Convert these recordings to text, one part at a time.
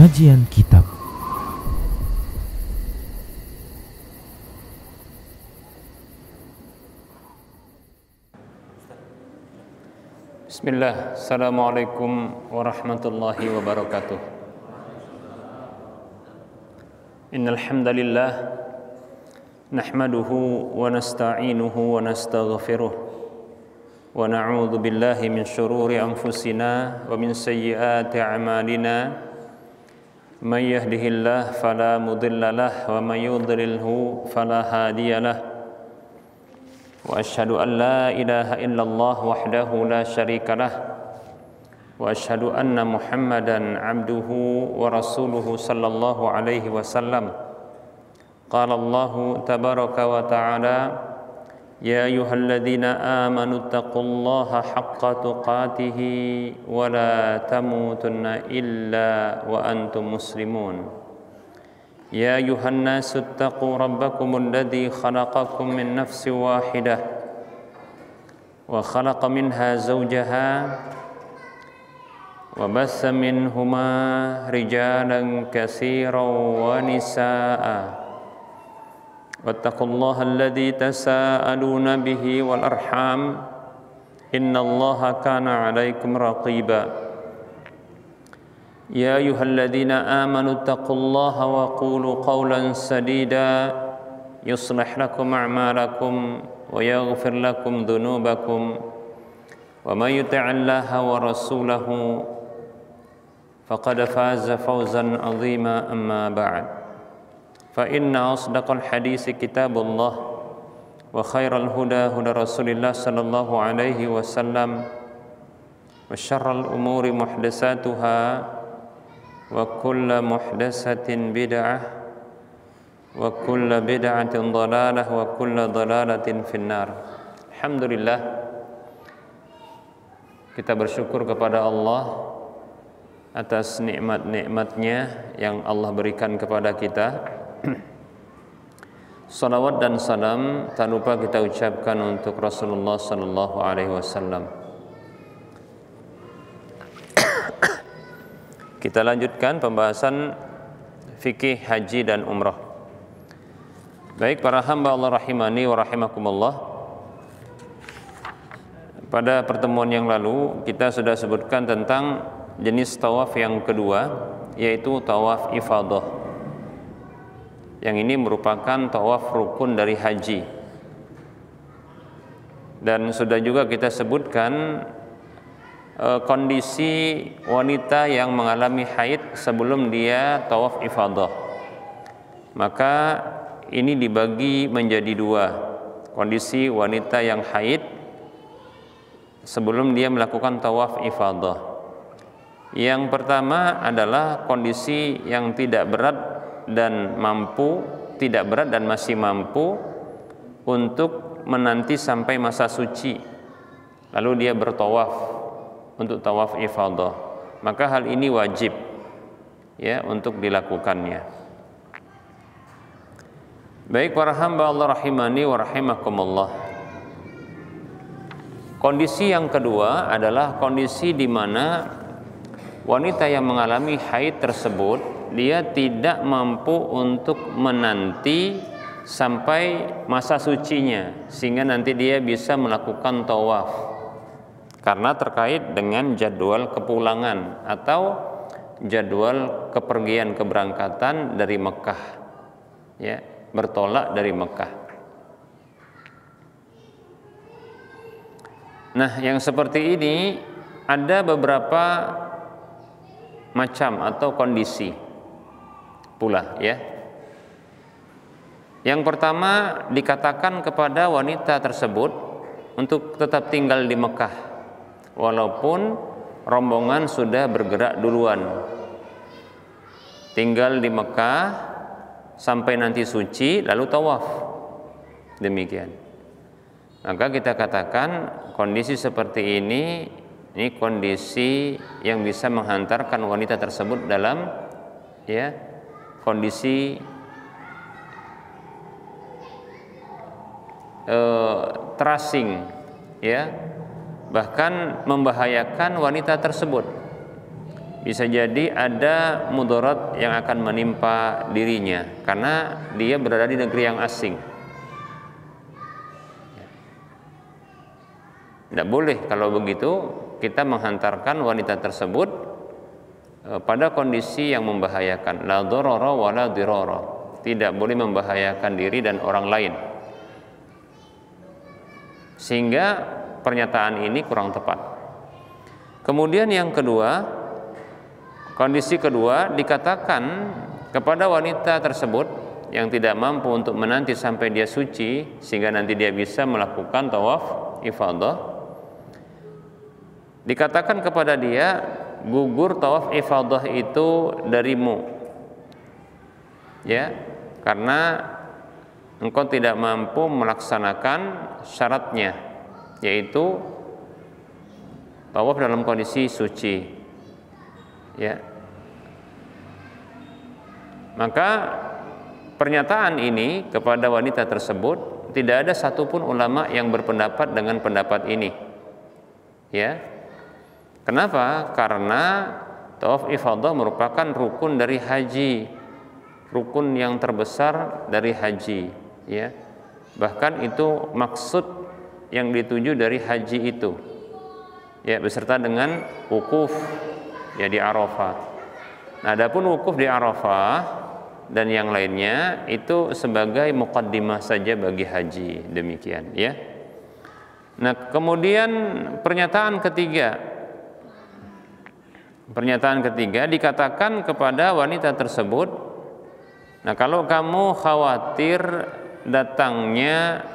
Kajian Kitab. Bismillah, Assalamualaikum warahmatullahi wabarakatuh. Innal hamdalillah nahmaduhu wa nasta'inuhu wa nastaghfiruh wa na'udzu billahi min shururi anfusina wa min sayyiati a'malina may yahdihillahu fala mudilla lahu wa may yudlilhu fala hadiyalah. Wa asyhadu an la ilaha illallah wahdahu la syarika lah wa asyhadu anna Muhammadan abduhu wa rasuluhu sallallahu alaihi wasallam. Qala Allah tabaraka wa ta'ala, ya ayyuhalladzina amanu taqullaha haqqa tuqatih wa la tamutunna illa wa antum muslimun. يا أيها الناس اتقوا ربكم الذي خلقكم من نفس واحدة وخلق منها زوجها وبث منهما رجالا كثيرا ونساء واتقوا الله الذي تساءلون به والأرحام إن الله كان عليكم رقيبا. يا أيها الذين آمنوا اتقوا الله وقولوا قولا سديدا يصلح لكم أعمالكم ويغفر لكم ذنوبكم ومن يطع الله ورسوله فقد فاز فوزا عظيما. أما بعد فإن أصدق الحديث كتاب الله وخير الهدى هدى رسول الله صلى الله عليه وسلم وشر الأمور محدثاتها wa kullu muhdatsatin bid'ah wa kullu bid'atin dhalalah wa kullu dhalalatin finnar. Alhamdulillah, kita bersyukur kepada Allah atas nikmat-nikmatnya yang Allah berikan kepada kita. Salawat dan salam tak lupa kita ucapkan untuk Rasulullah sallallahu alaihi wasallam. Kita lanjutkan pembahasan fikih haji dan umrah. Baik para hamba Allah rahimani wa rahimakumullah. Pada pertemuan yang lalu kita sudah sebutkan tentang jenis tawaf yang kedua, yaitu tawaf ifadah. Yang ini merupakan tawaf rukun dari haji. Dan sudah juga kita sebutkan kondisi wanita yang mengalami haid sebelum dia tawaf ifadah. Maka ini dibagi menjadi dua. Kondisi wanita yang haid sebelum dia melakukan tawaf ifadah. Yang pertama adalah kondisi yang tidak berat dan masih mampu untuk menanti sampai masa suci. Lalu dia bertawaf untuk tawaf ifadah, maka hal ini wajib ya untuk dilakukannya. Baik para hamba Allah rahimani wa rahimakumullah. Kondisi yang kedua adalah kondisi di mana wanita yang mengalami haid tersebut dia tidak mampu untuk menanti sampai masa sucinya sehingga nanti dia bisa melakukan tawaf. Karena terkait dengan jadwal kepulangan atau jadwal kepergian keberangkatan dari Mekah, ya, bertolak dari Mekah. Nah, yang seperti ini ada beberapa macam atau kondisi pula, ya. Yang pertama, dikatakan kepada wanita tersebut untuk tetap tinggal di Mekah walaupun rombongan sudah bergerak duluan, tinggal di Mekah sampai nanti suci lalu tawaf. Demikian. Maka kita katakan kondisi seperti ini kondisi yang bisa menghantarkan wanita tersebut dalam ya kondisi terasing, ya, bahkan membahayakan wanita tersebut bisa jadi ada mudarat yang akan menimpa dirinya karena dia berada di negeri yang asing. Tidak boleh kalau begitu kita menghantarkan wanita tersebut pada kondisi yang membahayakan. La darara wa la dirara. Tidak boleh membahayakan diri dan orang lain. Sehingga pernyataan ini kurang tepat. Kemudian yang kedua, kondisi kedua, dikatakan kepada wanita tersebut yang tidak mampu untuk menanti sampai dia suci sehingga nanti dia bisa melakukan tawaf ifadah, dikatakan kepada dia, gugur tawaf ifadah itu darimu, ya, karena engkau tidak mampu melaksanakan syaratnya, yaitu tawaf dalam kondisi suci, ya. Maka pernyataan ini kepada wanita tersebut tidak ada satupun ulama yang berpendapat dengan pendapat ini, ya. Kenapa? Karena tawaf ifadah merupakan rukun dari haji, rukun yang terbesar dari haji, ya. Bahkan itu maksud yang dituju dari haji itu, ya, beserta dengan wukuf, ya, di Arafah. Nah, adapun wukuf di Arafah dan yang lainnya itu sebagai muqaddimah saja bagi haji, demikian, ya. Nah, kemudian pernyataan ketiga dikatakan kepada wanita tersebut, nah, kalau kamu khawatir datangnya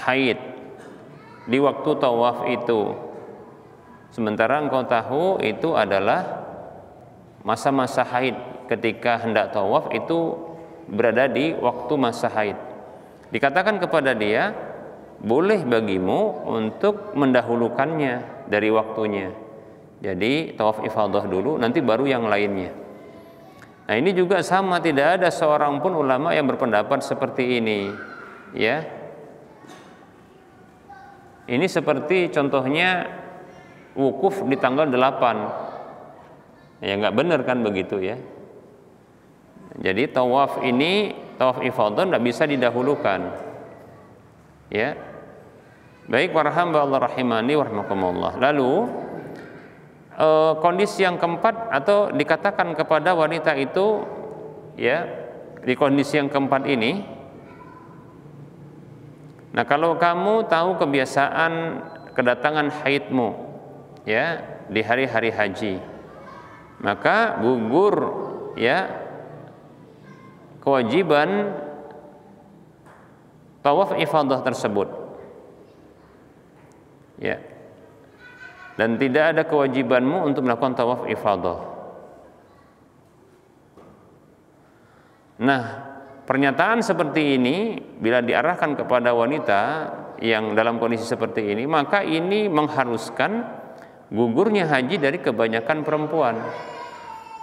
haid di waktu tawaf itu, sementara engkau tahu itu adalah masa-masa haid, ketika hendak tawaf itu berada di waktu masa haid, dikatakan kepada dia, boleh bagimu untuk mendahulukannya dari waktunya. Jadi tawaf ifadah dulu, nanti baru yang lainnya. Nah, ini juga sama, tidak ada seorang pun ulama yang berpendapat seperti ini, ya. Ini seperti contohnya wukuf di tanggal 8. Ya, nggak benar kan begitu, ya. Jadi tawaf ifadah nggak bisa didahulukan, ya. Baik, para hamba Allah rahimani wa rahimakumullah. Lalu kondisi yang keempat, atau dikatakan kepada wanita itu, ya, di kondisi yang keempat ini, nah, kalau kamu tahu kebiasaan kedatangan haidmu, ya, di hari-hari haji, maka gugur, ya, kewajiban tawaf ifadah tersebut, ya. Dan tidak ada kewajibanmu untuk melakukan tawaf ifadah. Nah, pernyataan seperti ini bila diarahkan kepada wanita yang dalam kondisi seperti ini, maka ini mengharuskan gugurnya haji dari kebanyakan perempuan.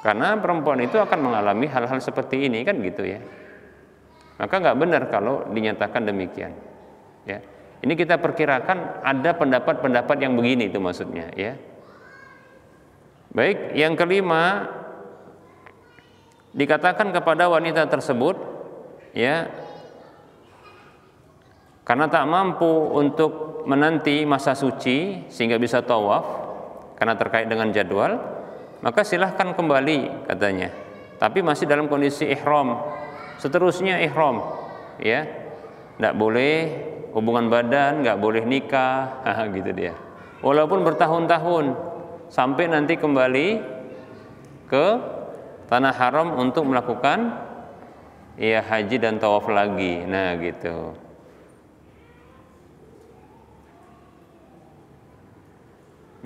Karena perempuan itu akan mengalami hal-hal seperti ini, kan gitu, ya. Maka nggak benar kalau dinyatakan demikian, ya. Ini kita perkirakan ada pendapat-pendapat yang begini, itu maksudnya, ya. Baik, yang kelima, dikatakan kepada wanita tersebut, ya, karena tak mampu untuk menanti masa suci sehingga bisa tawaf karena terkait dengan jadwal, maka silahkan kembali, katanya, tapi masih dalam kondisi ihram, seterusnya ihram, ya. Tidak boleh hubungan badan, nggak boleh nikah, gitu dia. Walaupun bertahun-tahun sampai nanti kembali ke tanah haram untuk melakukan, ya, haji dan tawaf lagi. Nah, gitu.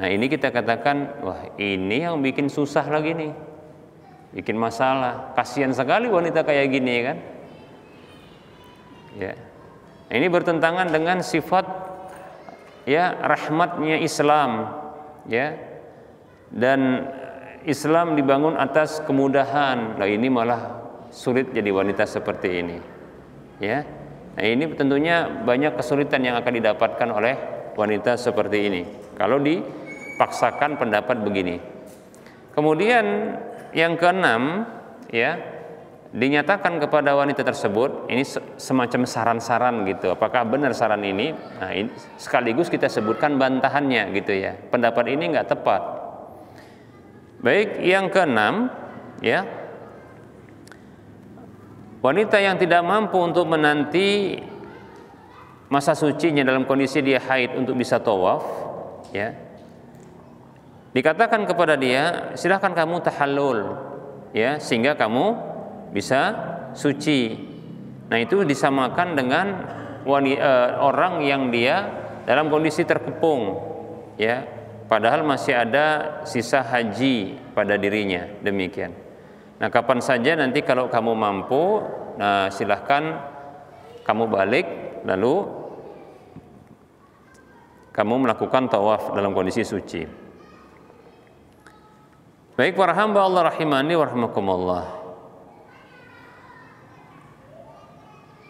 Nah, ini kita katakan, wah, ini yang bikin susah lagi nih, bikin masalah. Kasihan sekali wanita kayak gini, kan? Ya. Ini bertentangan dengan sifat, ya, rahmatnya Islam, ya. Dan Islam dibangun atas kemudahan. Nah, ini malah sulit jadi wanita seperti ini, ya. Nah, ini tentunya banyak kesulitan yang akan didapatkan oleh wanita seperti ini kalau dipaksakan pendapat begini. Kemudian yang keenam, ya, dinyatakan kepada wanita tersebut, ini semacam saran-saran gitu. Apakah benar saran ini? Nah, ini sekaligus kita sebutkan bantahannya gitu ya. Pendapat ini nggak tepat. Baik, yang keenam, ya, wanita yang tidak mampu untuk menanti masa sucinya dalam kondisi dia haid untuk bisa tawaf, ya, dikatakan kepada dia, silahkan kamu tahallul, ya, sehingga kamu bisa suci. Nah, itu disamakan dengan orang yang dia dalam kondisi terkepung, ya, padahal masih ada sisa haji pada dirinya, demikian. Nah, kapan saja nanti kalau kamu mampu, nah silahkan kamu balik, lalu kamu melakukan tawaf dalam kondisi suci. Baik para hamba Allah rahimani wa rahimakumullah.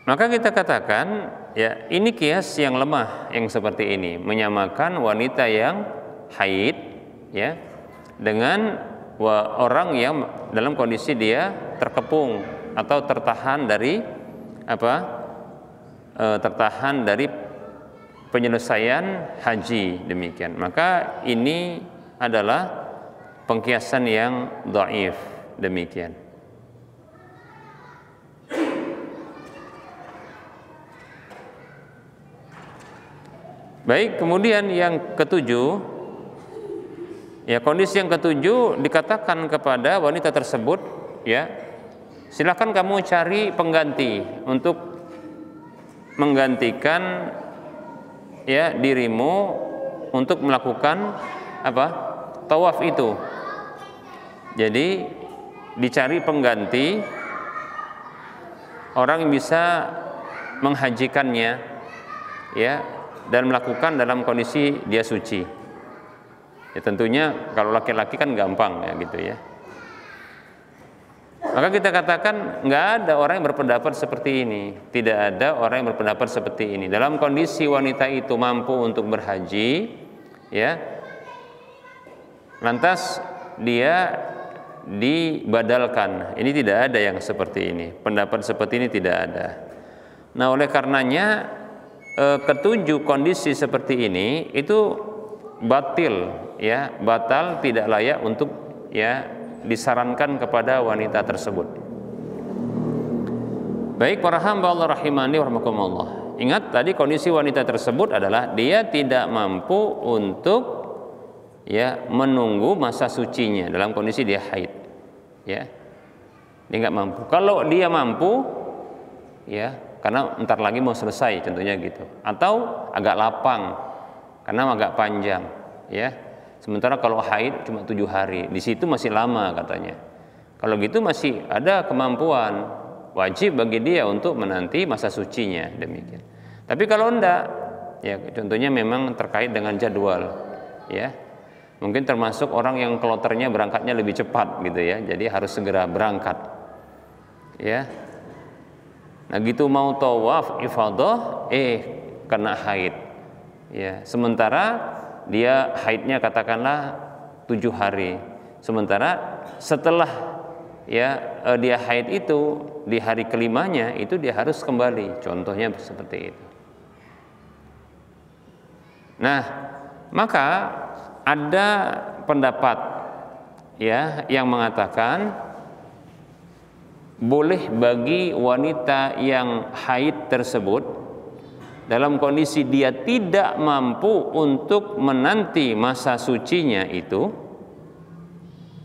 Maka kita katakan, ya, ini kias yang lemah yang seperti ini, menyamakan wanita yang haid, ya, dengan orang yang dalam kondisi dia terkepung atau tertahan dari tertahan dari penyelesaian haji, demikian. Maka ini adalah pengkiasan yang dhaif, demikian. Baik, kemudian yang ketujuh, ya, kondisi yang ketujuh dikatakan kepada wanita tersebut, ya, silakan kamu cari pengganti untuk menggantikan, ya, dirimu untuk melakukan tawaf itu. Jadi dicari pengganti orang yang bisa menghajikannya, ya, dan melakukan dalam kondisi dia suci. Ya, tentunya kalau laki-laki kan gampang, ya, gitu ya. Maka kita katakan nggak ada orang yang berpendapat seperti ini. Tidak ada orang yang berpendapat seperti ini. Dalam kondisi wanita itu mampu untuk berhaji, ya, lantas dia dibadalkan. Ini tidak ada yang seperti ini. Pendapat seperti ini tidak ada. Nah, oleh karenanya ketujuh kondisi seperti ini itu batil, ya, batal, tidak layak untuk, ya, disarankan kepada wanita tersebut. Baik para hamba Allah rahimani wa rahimakumullah. Ingat tadi kondisi wanita tersebut adalah dia tidak mampu untuk, ya, menunggu masa sucinya dalam kondisi dia haid, ya. Dia nggak mampu. Kalau dia mampu, ya, karena ntar lagi mau selesai contohnya gitu, atau agak lapang karena agak panjang, ya. Sementara kalau haid cuma 7 hari, di situ masih lama katanya. Kalau gitu masih ada kemampuan, wajib bagi dia untuk menanti masa sucinya, demikian. Tapi kalau enggak, ya, contohnya memang terkait dengan jadwal, ya. Mungkin termasuk orang yang kloternya berangkatnya lebih cepat gitu ya, jadi harus segera berangkat, ya. Nah, gitu mau tawaf ifadah, kena haid, ya. Sementara dia haidnya katakanlah 7 hari. Sementara setelah, ya, dia haid itu di hari kelimanya itu dia harus kembali. Contohnya seperti itu. Nah, maka ada pendapat, ya, yang mengatakan boleh bagi wanita yang haid tersebut dalam kondisi dia tidak mampu untuk menanti masa sucinya itu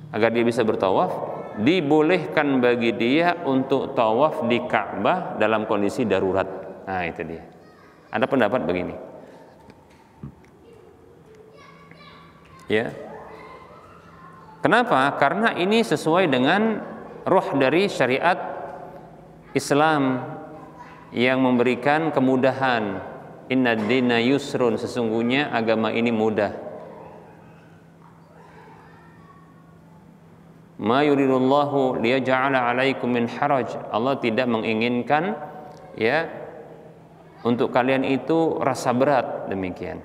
agar dia bisa bertawaf, dibolehkan bagi dia untuk tawaf di Ka'bah dalam kondisi darurat. Nah, itu dia. Ada pendapat begini, ya. Kenapa? Karena ini sesuai dengan ruh dari syariat Islam yang memberikan kemudahan. Inna dina yusrun, sesungguhnya agama ini mudah. Ma yuridullahu liyaj'ala 'alaikum min haraj. Allah tidak menginginkan, ya, untuk kalian itu rasa berat, demikian.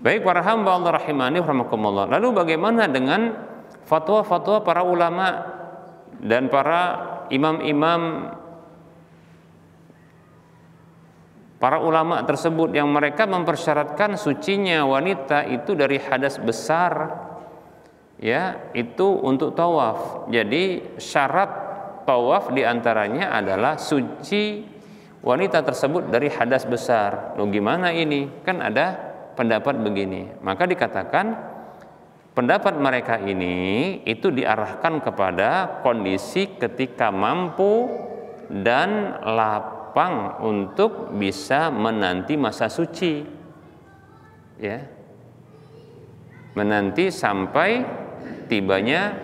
Baik para hamba Allah rahimani rahimakumullah. Lalu bagaimana dengan fatwa-fatwa para ulama dan para imam-imam, para ulama tersebut yang mereka mempersyaratkan sucinya wanita itu dari hadas besar, ya, itu untuk tawaf. Jadi syarat tawaf diantaranya adalah suci wanita tersebut dari hadas besar. Loh gimana ini? Kan ada pendapat begini. Maka dikatakan pendapat mereka ini itu diarahkan kepada kondisi ketika mampu dan lapang untuk bisa menanti masa suci, ya, menanti sampai tibanya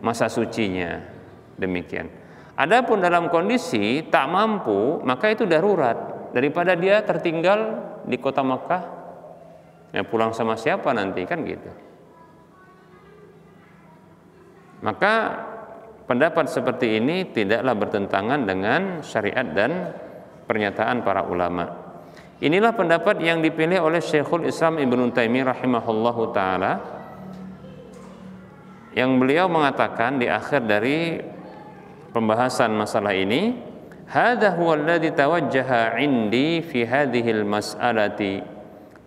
masa sucinya. Demikian. Adapun dalam kondisi tak mampu, maka itu darurat. Daripada dia tertinggal di kota Makkah, ya pulang sama siapa nanti, kan gitu. Maka pendapat seperti ini tidaklah bertentangan dengan syariat dan pernyataan para ulama. Inilah pendapat yang dipilih oleh Syekhul Islam Ibnu Taimiyah rahimahullahu taala, yang beliau mengatakan di akhir dari pembahasan masalah ini, hadza huwa alladhi tawajjaha 'indi fi hadhihi al-mas'alati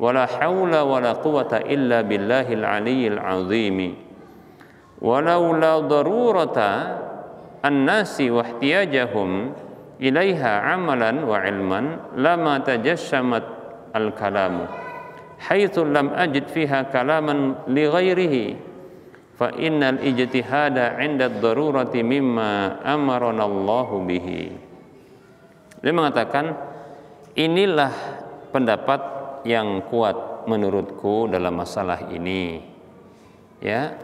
wala haula wala quwwata illa billahil aliyyil azim walau la darurata an-nasi wa ihtiyajahum ilaiha amalan wa ilman lama tajassamat al-kalamu haitsu lam ajid fiha kalaman li ghairihi fa innal ijtihada 'inda ad-darurati mimma amarana Allahu bihi. Dia mengatakan, inilah pendapat yang kuat menurutku dalam masalah ini, ya,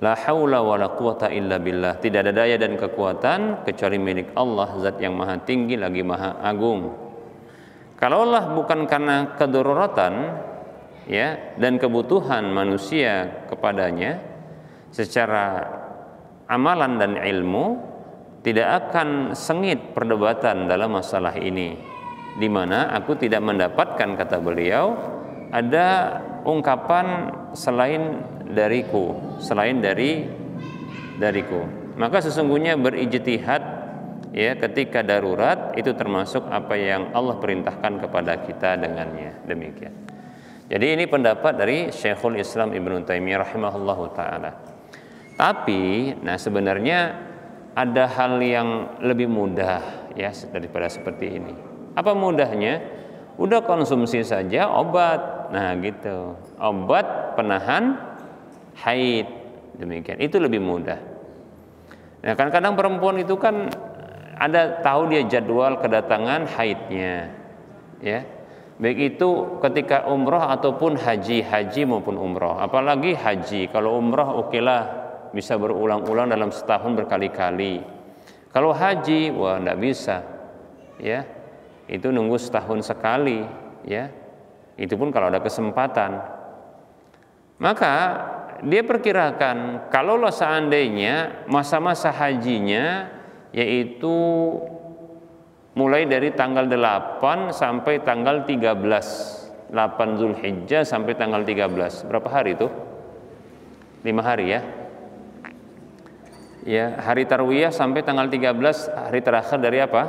la haula wala quwata illa billah, tidak ada daya dan kekuatan kecuali milik Allah, zat yang maha tinggi lagi maha agung. Kalaulah bukan karena kedaruratan, ya, dan kebutuhan manusia kepadanya secara amalan dan ilmu, tidak akan sengit perdebatan dalam masalah ini, di mana aku tidak mendapatkan, kata beliau, ada ungkapan selain dariku, dariku. Maka sesungguhnya berijtihad, ya, ketika darurat itu termasuk apa yang Allah perintahkan kepada kita dengannya. Demikian. Jadi ini pendapat dari Syekhul Islam Ibnu Taimiyah rahimahullahu taala. Tapi, nah sebenarnya ada hal yang lebih mudah, ya, daripada seperti ini. Apa mudahnya? Udah konsumsi saja obat. Nah gitu, obat penahan haid. Demikian, itu lebih mudah. Nah kadang-kadang perempuan itu kan ada tahu dia jadwal kedatangan haidnya, ya, baik itu ketika umroh ataupun haji maupun umroh. Apalagi haji, kalau umroh okelah, bisa berulang-ulang dalam setahun berkali-kali. Kalau haji, wah enggak bisa, ya, itu nunggu setahun sekali, ya, itu pun kalau ada kesempatan. Maka dia perkirakan kalaulah seandainya masa-masa hajinya yaitu mulai dari tanggal 8 sampai tanggal 13, 8 Zulhijjah sampai tanggal 13, berapa hari itu? 5 hari, ya. Ya, hari tarwiyah sampai tanggal 13, hari terakhir dari apa?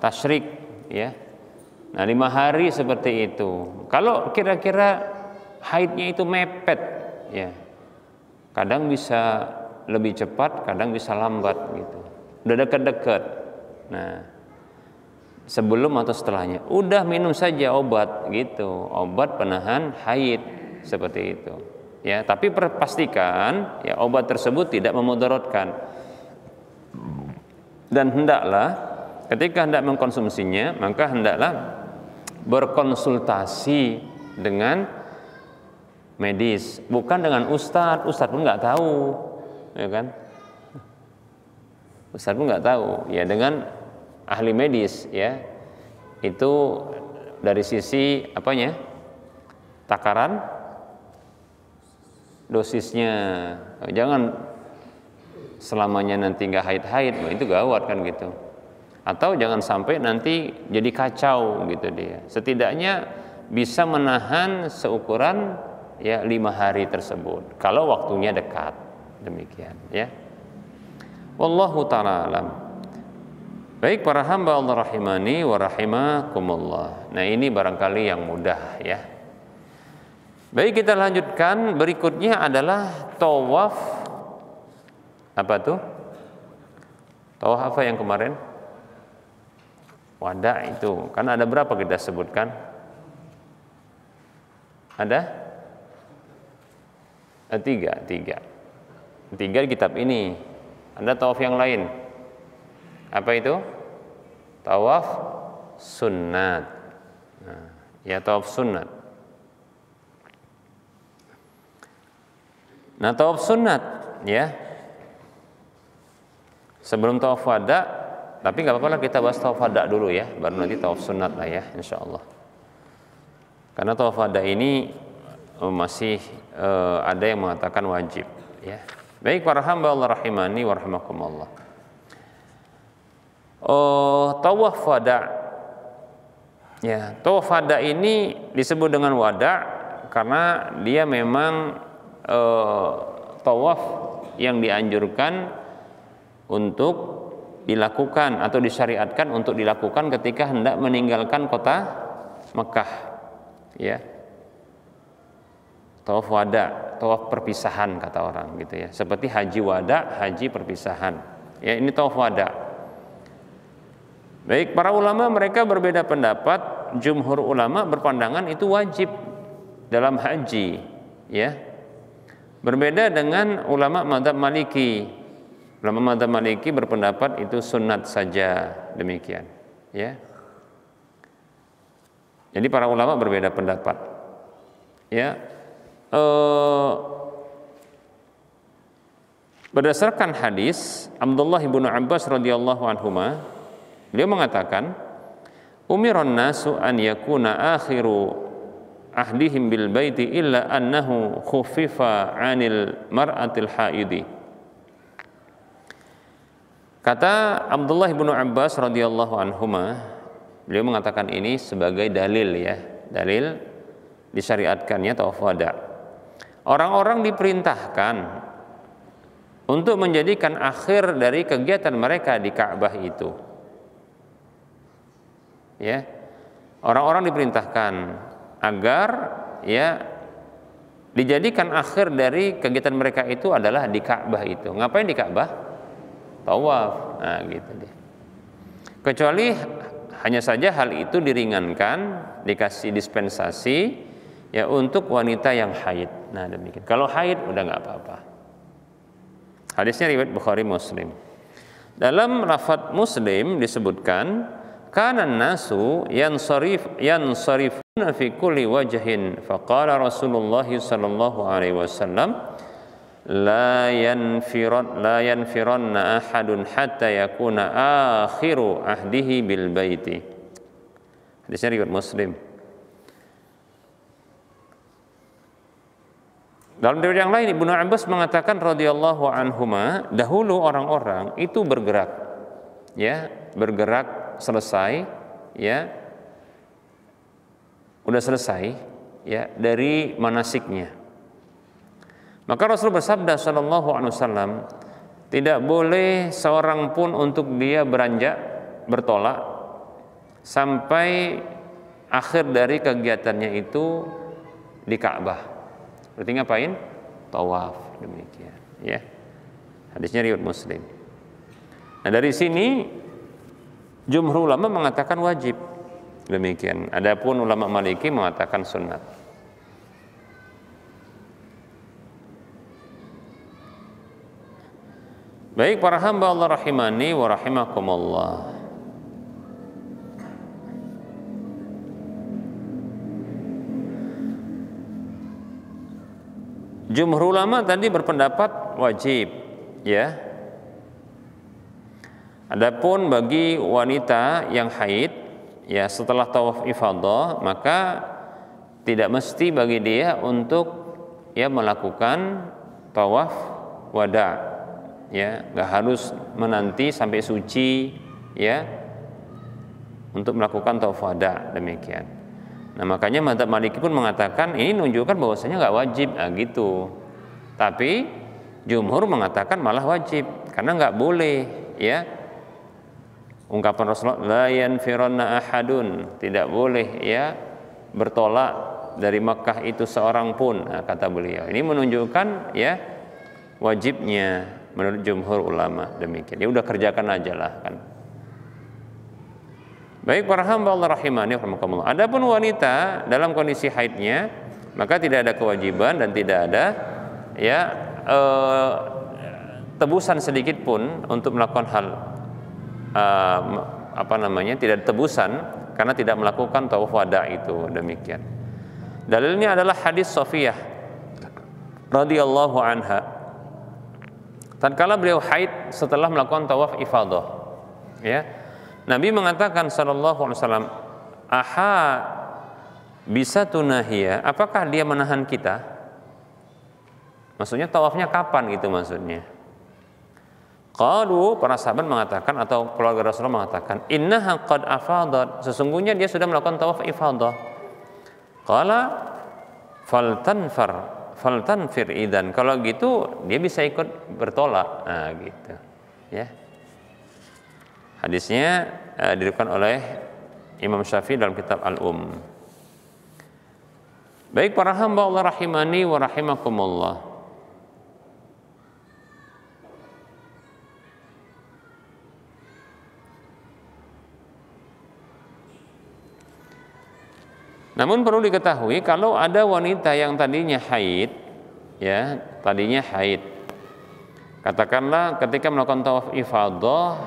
Tasyrik, ya. Nah 5 hari seperti itu. Kalau kira-kira haidnya itu mepet, ya, kadang bisa lebih cepat, kadang bisa lambat gitu. Udah dekat-dekat. Nah, sebelum atau setelahnya, udah minum saja obat gitu, obat penahan haid seperti itu. Ya, tapi pastikan ya obat tersebut tidak memudaratkan. Dan hendaklah ketika hendak mengkonsumsinya, maka hendaklah berkonsultasi dengan medis, bukan dengan ustadz. Ustadz pun nggak tahu, ya kan? Ustadz pun nggak tahu, ya, dengan ahli medis, ya, itu dari sisi apanya, takaran dosisnya. Jangan selamanya nanti nggak haid-haid, itu gawat kan gitu. Atau jangan sampai nanti jadi kacau gitu dia. Setidaknya bisa menahan seukuran ya 5 hari tersebut kalau waktunya dekat, demikian ya. Wallahu ta'ala alam. Baik para hamba Allah rahimani wa rahimakumullah. Nah, ini barangkali yang mudah ya. Baik, kita lanjutkan. Berikutnya adalah tawaf. Apa tuh? Tawaf apa yang kemarin? Wada itu. Kan ada berapa kita sebutkan? Ada? Tiga di kitab ini. Ada tawaf yang lain. Apa itu? Tawaf sunnat. Nah, ya tawaf sunnat. Nah, tawaf sunnat ya. Sebelum tawaf wada, tapi nggak apa-apa lah kita bahas tawaf wada dulu ya, baru nanti tawaf sunnat lah ya, insya Allah. Karena tawaf wada ini masih ada yang mengatakan wajib ya. Baik para hamba Allah rahimani wa rahimakumullah. Tawaf wada ya, tawaf wada ini disebut dengan wada karena dia memang tawaf yang dianjurkan untuk dilakukan atau disyariatkan untuk dilakukan ketika hendak meninggalkan kota Mekah ya. Tawaf wada, tawaf perpisahan kata orang gitu ya. Seperti haji wada, haji perpisahan. Ya, ini tawaf wada. Baik, para ulama mereka berbeda pendapat. Jumhur ulama berpandangan itu wajib dalam haji, ya. Berbeda dengan ulama mazhab Maliki. Ulama mazhab Maliki berpendapat itu sunat saja, demikian, ya. Jadi para ulama berbeda pendapat, ya. Berdasarkan hadis Abdullah bin Abbas radhiyallahu anhuma, beliau mengatakan, umiron nasu an yakuna akhiru ahdihim bil baiti illa annahu khuffifa 'anil mar'atil haidi. Kata Abdullah bin Abbas radhiyallahu anhuma, beliau mengatakan ini sebagai dalil ya, dalil disyariatkannya tawaf wada. Orang-orang diperintahkan untuk menjadikan akhir dari kegiatan mereka di Ka'bah itu. Ya. Orang-orang diperintahkan agar ya dijadikan akhir dari kegiatan mereka itu adalah di Ka'bah itu. Ngapain di Ka'bah? Tawaf. Nah, gitu deh. Kecuali hanya saja hal itu diringankan, dikasih dispensasi ya untuk wanita yang haid. Nah, demikian. Kalau haid udah nggak apa-apa. Hadisnya riwayat Bukhari Muslim. Dalam lafadz Muslim disebutkan, kana nasu yansarifuna fi kulli wajhin, faqala Rasulullah sallallahu alaihi wasallam, la yanfiranna ahadun hatta yakuna akhiru ahdihi bil baiti. Hadisnya riwayat Muslim. Dalam riwayat yang lain Ibnu Abbas mengatakan radhiyallahu anhuma, dahulu orang-orang itu bergerak, ya, bergerak selesai, ya, udah selesai, ya, dari manasiknya. Maka Rasul bersabda sallallahu alaihi wasallam, tidak boleh seorang pun untuk dia beranjak, bertolak sampai akhir dari kegiatannya itu di Ka'bah. Berarti ngapain? Tawaf, demikian, ya. Hadisnya riwayat Muslim. Nah, dari sini jumhur ulama mengatakan wajib, demikian. Adapun ulama Maliki mengatakan sunnat. Baik para hamba Allah rahimani wa rahimakumullah. Jumhur ulama tadi berpendapat wajib, ya. Adapun bagi wanita yang haid, ya, setelah tawaf ifadah, maka tidak mesti bagi dia untuk ya melakukan tawaf wada, ya, nggak harus menanti sampai suci, ya, untuk melakukan tawaf wada, demikian. Nah, makanya mazhab Maliki pun mengatakan ini menunjukkan bahwasanya nggak wajib, gitu. Tapi jumhur mengatakan malah wajib karena nggak boleh, ya. Ungkapan Rasulullah, la yanfiranna ahadun, tidak boleh ya bertolak dari Makkah itu seorang pun. Nah, kata beliau. Ini menunjukkan ya wajibnya menurut jumhur ulama, demikian. Ya udah kerjakan aja lah kan. Baik para hamba Allah rahimani rahimakumullah. Adapun wanita dalam kondisi haidnya, maka tidak ada kewajiban dan tidak ada ya tebusan sedikit pun untuk melakukan hal tidak tebusan karena tidak melakukan tawaf wada itu, demikian. Dalilnya adalah hadis Safiyah radhiyallahu anha. Tatkala beliau haid setelah melakukan tawaf ifadah, ya. Nabi mengatakan sallallahu alaihi wasallam, "Aha bisa tunahia, apakah dia menahan kita?" Maksudnya tawafnya kapan gitu maksudnya. Qalu, para sahabat mengatakan atau keluarga Rasulullah mengatakan, "Innaha qad afadat," sesungguhnya dia sudah melakukan tawaf ifadah. Qala faltanfir idan, kalau gitu dia bisa ikut bertolak. Nah, gitu. Ya. Hadisnya diriwayatkan oleh Imam Syafi'i dalam kitab Al-Um. Baik para hamba Allah rahimani wa rahimakumullah. Namun perlu diketahui kalau ada wanita yang tadinya haid, ya, tadinya haid. Katakanlah ketika melakukan tawaf ifadah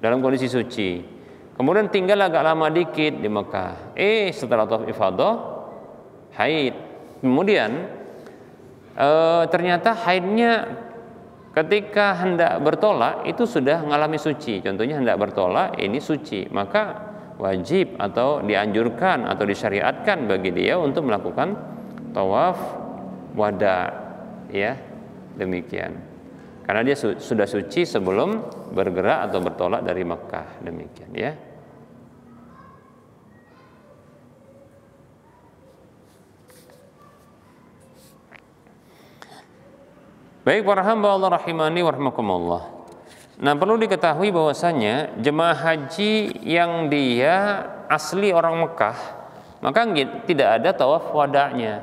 dalam kondisi suci, kemudian tinggal agak lama dikit di Mekah. Setelah tawaf ifadah haid. Kemudian ternyata haidnya ketika hendak bertolak itu sudah mengalami suci. Contohnya hendak bertolak ini suci, maka wajib atau dianjurkan atau disyariatkan bagi dia untuk melakukan tawaf wada, ya, demikian. Karena dia sudah suci sebelum bergerak atau bertolak dari Mekah, demikian, ya. Baik para hamba Allah rahimani wa rahimakumullah. Nah, perlu diketahui bahwasanya jemaah haji yang dia asli orang Mekah, maka tidak ada tawaf wada'nya.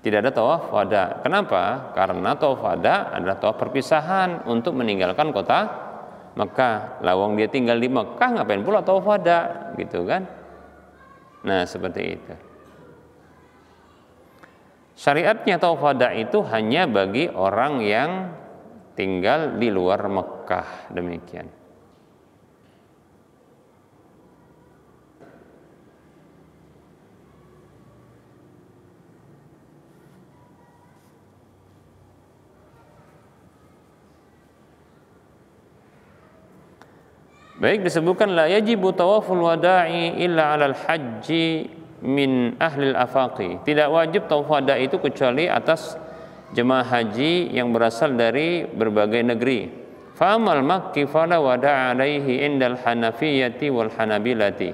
Tidak ada tawaf wada. Kenapa? Karena tawaf wada adalah tawaf perpisahan untuk meninggalkan kota Mekah. Lawang dia tinggal di Mekah, ngapain pula tawaf wada, gitu kan? Nah, seperti itu. Syariatnya tawaf wada itu hanya bagi orang yang tinggal di luar Mekah, demikian. Baik, disebutkan la yajibu tawaful wada'i illa 'alal haji min ahli al-afaqi. Tidak wajib tawaf wada itu kecuali atas jemaah haji yang berasal dari berbagai negeri. Fa'amal makki fala wada'a alaihi indal hanafiyyati wal hanabilati.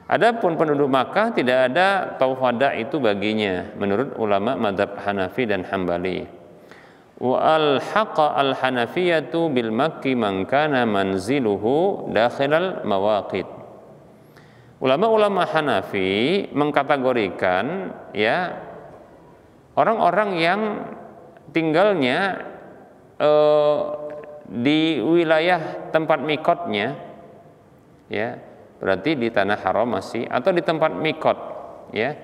Adapun penduduk Makkah tidak ada tawaf wada itu baginya menurut ulama mazhab Hanafi dan Hambali. Wa al-haqa al-hanafiyyatu bil makki man kana manziluhu dakhilal mawaqit. Ulama-ulama Hanafi mengkategorikan ya orang-orang yang tinggalnya di wilayah tempat mikotnya, ya, berarti di tanah haram masih atau di tempat mikot, ya,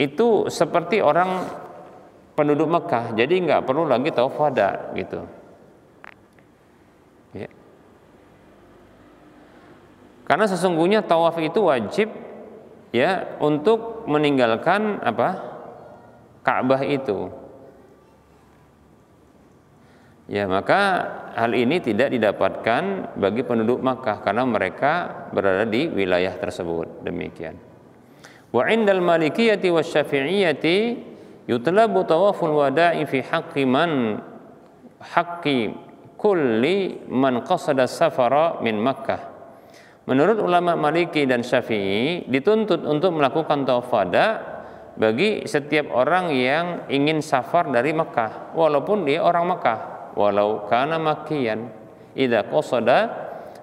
itu seperti orang penduduk Mekah, jadi nggak perlu lagi tawaf wada, gitu. Ya. Karena sesungguhnya tawaf itu wajib, ya, untuk meninggalkan apa? Ka'bah itu. Ya, maka hal ini tidak didapatkan bagi penduduk Makkah karena mereka berada di wilayah tersebut, demikian. Wa 'indal Malikiyyati wasy-Syafi'iyyati yutlabu tawaful wada'i fi haqqi kulli man qasada safara min Makkah Menurut ulama Maliki dan Syafi'i, dituntut untuk melakukan tawaf wada bagi setiap orang yang ingin safar dari Mekah, walaupun dia orang Mekah, walau kana makkiyan, idza qasada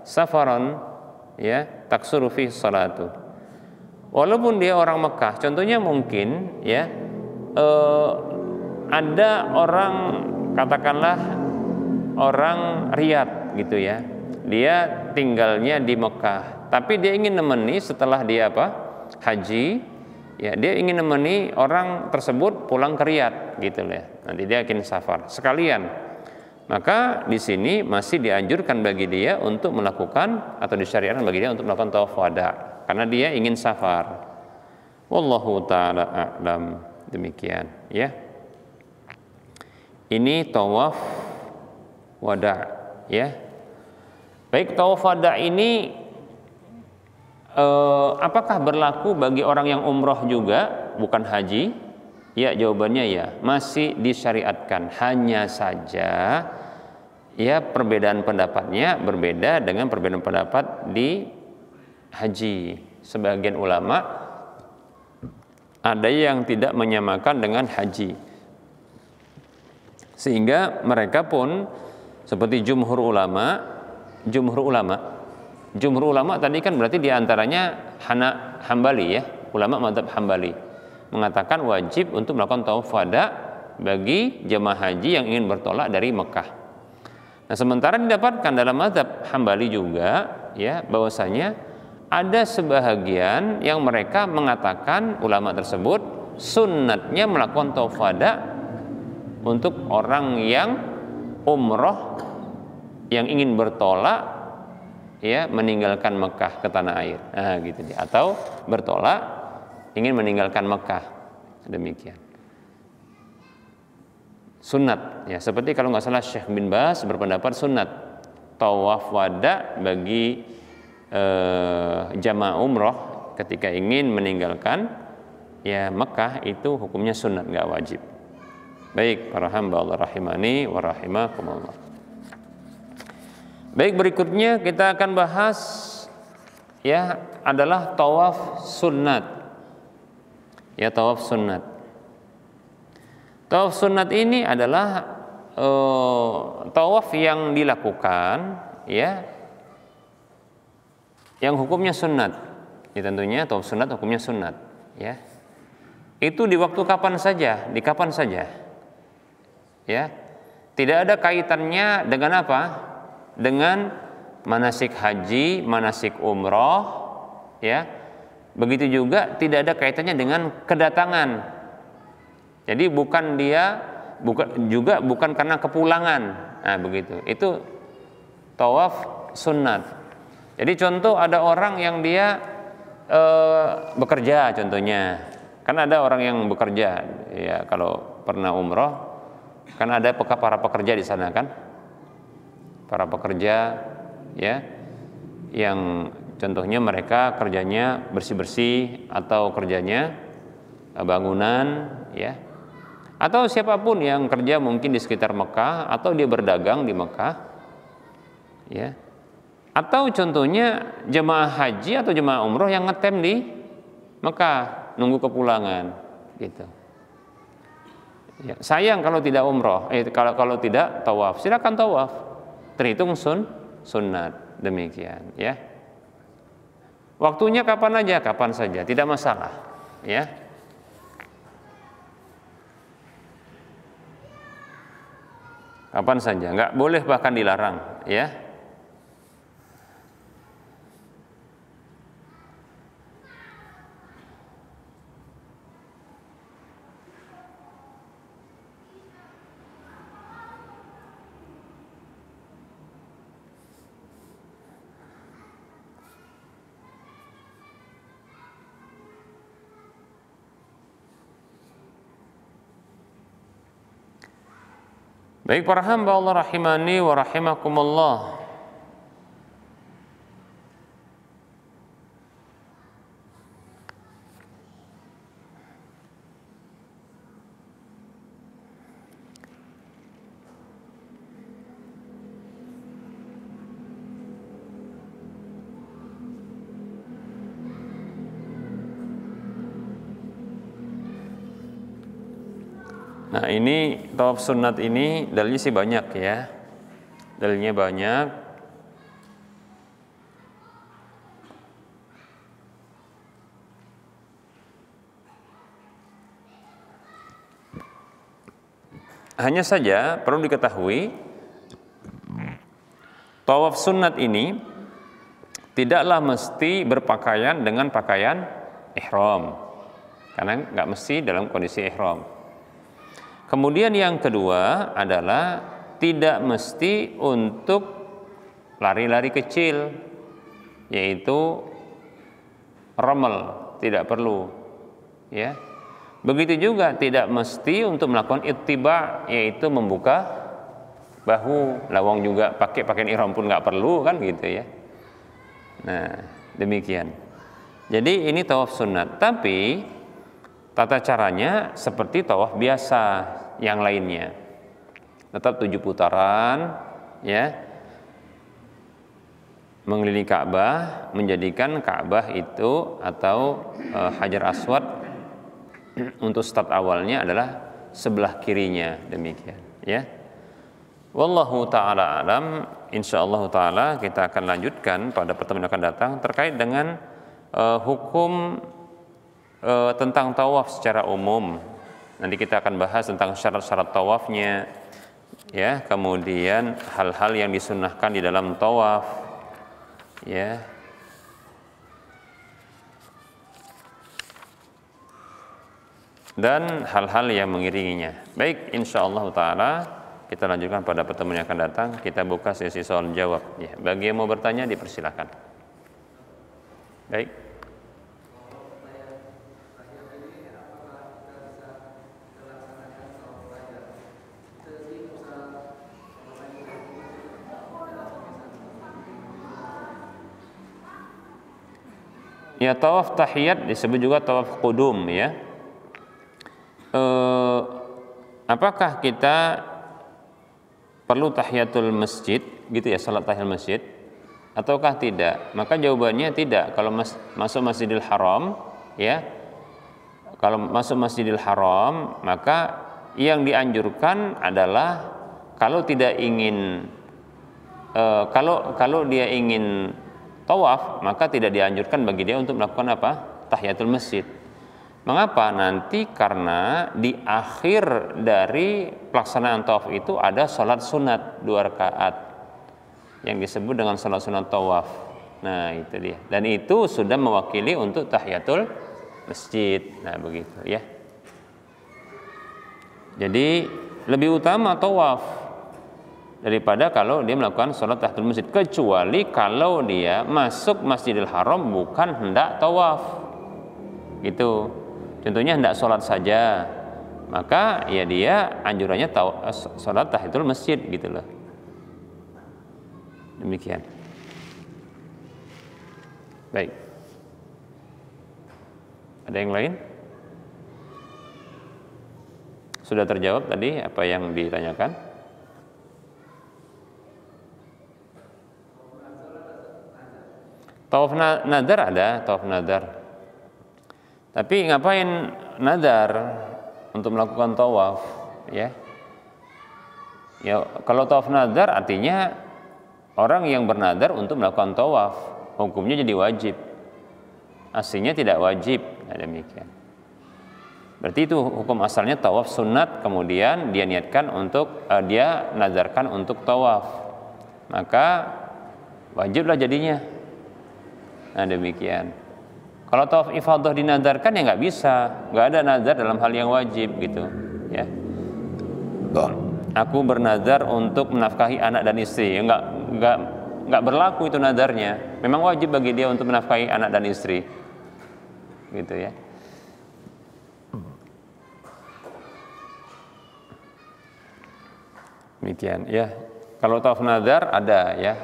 safaran ya taksuru fi salatu. Walaupun dia orang Mekah, contohnya mungkin ya ada orang, katakanlah orang Riyadh gitu ya, dia tinggalnya di Mekah, tapi dia ingin nemeni setelah dia haji, ya dia ingin nemeni orang tersebut pulang ke Riyadh gitu ya, nanti dia akan safar sekalian. Maka di sini masih dianjurkan bagi dia untuk melakukan, atau disyariatkan bagi dia untuk melakukan tawaf wada karena dia ingin safar. Wallahu taala a'lam. Demikian ya. Ini tawaf wada ya. Baik, tawaf wada ini apakah berlaku bagi orang yang umroh juga, bukan haji? Ya, jawabannya ya, masih disyariatkan. Hanya saja ya perbedaan pendapatnya berbeda dengan perbedaan pendapat di haji. Sebagian ulama ada yang tidak menyamakan dengan haji, sehingga mereka pun seperti jumhur ulama tadi kan berarti diantaranya Hambali ya, ulama mazhab Hambali mengatakan wajib untuk melakukan tawaf wada bagi jemaah haji yang ingin bertolak dari Mekah. Nah, sementara didapatkan dalam mazhab Hambali juga ya, bahwasanya ada sebahagian yang mereka mengatakan, ulama tersebut, sunnatnya melakukan tawaf wada untuk orang yang umroh yang ingin bertolak ya, meninggalkan Mekah ke tanah air. Nah, gitu dia. Atau bertolak ingin meninggalkan Mekah. Demikian. Sunnat ya, seperti kalau nggak salah Syekh bin Baz berpendapat sunnat tawaf wada bagi jamaah umroh ketika ingin meninggalkan ya Mekah, itu hukumnya sunnat, nggak wajib. Baik para hamba Allah rahimani wa rahimakumullah. Baik, berikutnya kita akan bahas ya adalah tawaf sunnat. Ya, tawaf sunnat. Tawaf sunnat ini adalah tawaf yang dilakukan ya, yang hukumnya sunat. Ya, tentunya tawaf sunat hukumnya sunat ya. Itu di waktu kapan saja, di kapan saja. Ya. Tidak ada kaitannya dengan apa? Dengan manasik haji, manasik umroh ya. Begitu juga tidak ada kaitannya dengan kedatangan. Jadi bukan karena kepulangan. Nah, begitu. Itu tawaf sunat. Jadi contoh, ada orang yang dia bekerja contohnya. Kan ada orang yang bekerja ya, kalau pernah umroh kan ada para pekerja di sana kan. Para pekerja ya, yang contohnya mereka kerjanya bersih-bersih atau kerjanya bangunan ya. Atau siapapun yang kerja mungkin di sekitar Mekah atau dia berdagang di Mekah ya. Atau contohnya jemaah haji atau jemaah umroh yang ngetem di Mekah nunggu kepulangan gitu. Ya, sayang kalau tidak umroh, kalau tidak tawaf, silakan tawaf, terhitung sunnat. Demikian ya. Waktunya kapan aja, kapan saja, tidak masalah ya. Kapan saja, nggak boleh bahkan dilarang ya. Baik para hamba Allah rahimani wa rahimakumullah. Nah, ini tawaf sunat ini dalilnya sih banyak ya. Dalilnya banyak. Hanya saja perlu diketahui tawaf sunat ini tidaklah mesti berpakaian dengan pakaian ihram, karena nggak mesti dalam kondisi ihram. Kemudian yang kedua adalah tidak mesti untuk lari-lari kecil, yaitu ramel, tidak perlu, ya. Begitu juga tidak mesti untuk melakukan ittiba, yaitu membuka bahu. Lawang juga pakai pakaian ihram pun nggak perlu kan gitu ya. Nah, demikian. Jadi ini tawaf sunat, tapi tata caranya seperti tawaf biasa yang lainnya. Tetap 7 putaran, ya. Mengelilingi Ka'bah, menjadikan Ka'bah itu atau Hajar Aswad untuk start awalnya adalah sebelah kirinya, demikian, ya. Wallahu ta'ala alam. Insyaallah ta'ala kita akan lanjutkan pada pertemuan yang akan datang terkait dengan hukum tentang tawaf secara umum. Nanti kita akan bahas tentang syarat-syarat tawafnya, ya, kemudian hal-hal yang disunnahkan di dalam tawaf, ya. Dan hal-hal yang mengiringinya. Baik, insyaallah ta'ala kita lanjutkan pada pertemuan yang akan datang. Kita buka sesi soal jawab, ya. Bagi yang mau bertanya dipersilakan. Baik. Ya, tawaf tahiyat disebut juga tawaf qudum, ya. Apakah kita perlu tahiyatul masjid gitu ya, salat tahiyatul masjid ataukah tidak? Maka jawabannya tidak. Kalau masuk Masjidil Haram, ya, kalau masuk Masjidil Haram maka yang dianjurkan adalah kalau tidak ingin kalau dia ingin tawaf, maka tidak dianjurkan bagi dia untuk melakukan apa? Tahiyatul masjid. Mengapa? Nanti karena di akhir dari pelaksanaan tawaf itu ada sholat sunat 2 rakaat yang disebut dengan sholat sunat tawaf. Nah, itu dia. Dan itu sudah mewakili untuk tahiyatul masjid. Nah, begitu ya. Jadi lebih utama tawaf daripada kalau dia melakukan sholat tahiyatul masjid, kecuali kalau dia masuk Masjidil Haram bukan hendak tawaf, gitu. Contohnya hendak sholat saja, maka ya dia anjurannya sholat tahiyatul masjid, gitu loh. Demikian. Baik. Ada yang lain? Sudah terjawab tadi apa yang ditanyakan? Tawaf nadar ada, tawaf nadar. Tapi ngapain nadar untuk melakukan tawaf, ya? Ya, kalau tawaf nadar artinya orang yang bernadar untuk melakukan tawaf, hukumnya jadi wajib. Aslinya tidak wajib. Nah, demikian. Berarti itu hukum asalnya tawaf sunat, kemudian dia niatkan untuk dia nadarkan untuk tawaf, maka wajiblah jadinya. Nah, demikian. Kalau tawaf ifadah dinadarkan ya nggak bisa, nggak ada nazar dalam hal yang wajib, gitu, ya. Aku bernazar untuk menafkahi anak dan istri, nggak berlaku itu nadarnya. Memang wajib bagi dia untuk menafkahi anak dan istri, gitu ya. Demikian ya. Kalau tawaf nazar ada, ya.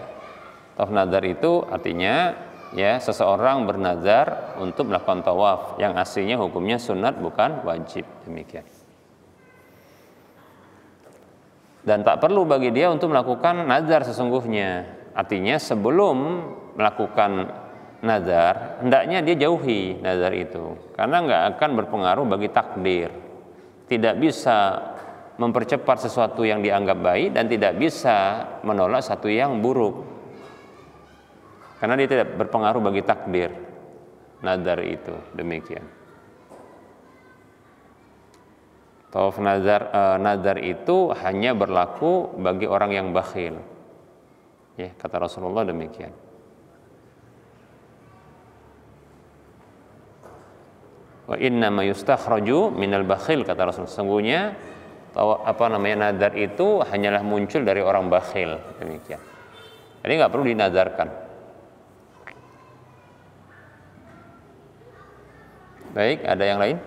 Tawaf nazar itu artinya ya seseorang bernazar untuk melakukan tawaf yang aslinya hukumnya sunat bukan wajib, demikian. Dan tak perlu bagi dia untuk melakukan nazar sesungguhnya. Artinya sebelum melakukan nazar hendaknya dia jauhi nazar itu, karena nggak akan berpengaruh bagi takdir. Tidak bisa mempercepat sesuatu yang dianggap baik dan tidak bisa menolak satu yang buruk. Karena dia tidak berpengaruh bagi takdir. Nadar itu demikian. Tawaf nadar itu hanya berlaku bagi orang yang bakhil. Ya, kata Rasulullah demikian. Wa inna ma yustakhraju minal bakhil, kata Rasul. Sesungguhnya nadar itu hanyalah muncul dari orang bakhil, demikian. Jadi nggak perlu dinadarkan. Baik, ada yang lain?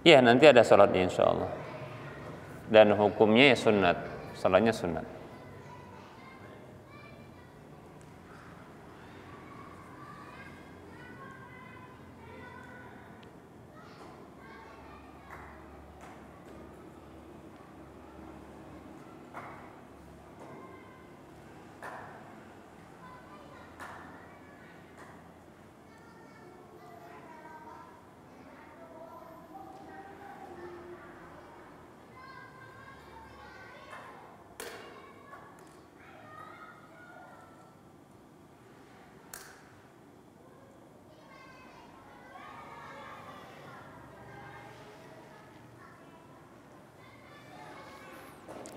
Iya, nanti ada sholatnya insya Allah. Dan hukumnya ya sunat, sholatnya sunat.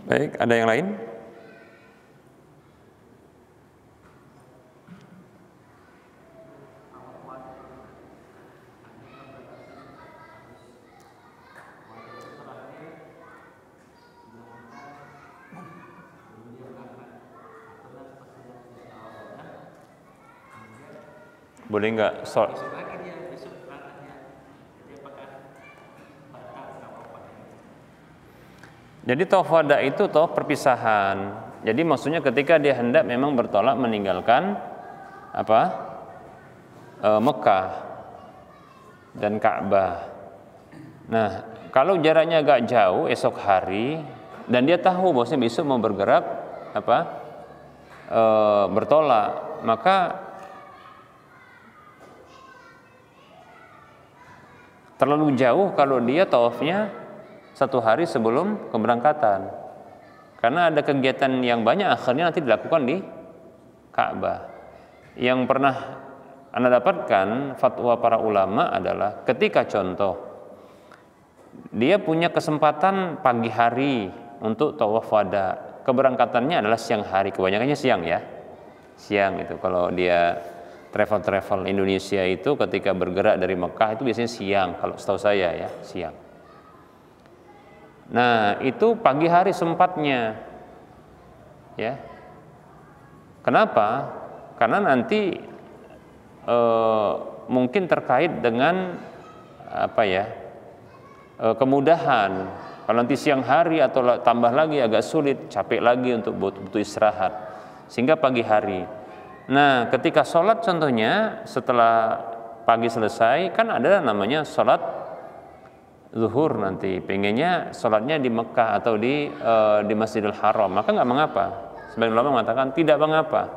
Baik, ada yang lain? Boleh nggak Jadi tawaf wada itu tawaf perpisahan. Jadi maksudnya ketika dia hendak memang bertolak meninggalkan Mekah dan Ka'bah. Nah, kalau jaraknya agak jauh esok hari dan dia tahu bahwasanya besok mau bergerak bertolak, maka terlalu jauh kalau dia tawafnya 1 hari sebelum keberangkatan, karena ada kegiatan yang banyak akhirnya nanti dilakukan di Ka'bah. Yang pernah Anda dapatkan fatwa para ulama adalah ketika contoh dia punya kesempatan pagi hari untuk tawaf wada, keberangkatannya adalah siang hari, kebanyakannya siang ya, siang itu. Kalau dia travel Indonesia itu ketika bergerak dari Mekah itu biasanya siang, kalau setahu saya ya, siang. Nah, itu pagi hari sempatnya, ya. Kenapa? Karena nanti mungkin terkait dengan kemudahan. Kalau nanti siang hari atau tambah lagi agak sulit, capek lagi untuk butuh istirahat, sehingga pagi hari. Nah, ketika sholat contohnya setelah pagi selesai kan ada namanya sholat zuhur, nanti pengennya sholatnya di Mekah atau di Masjidil Haram, maka nggak mengapa. Sebagian ulama mengatakan tidak mengapa.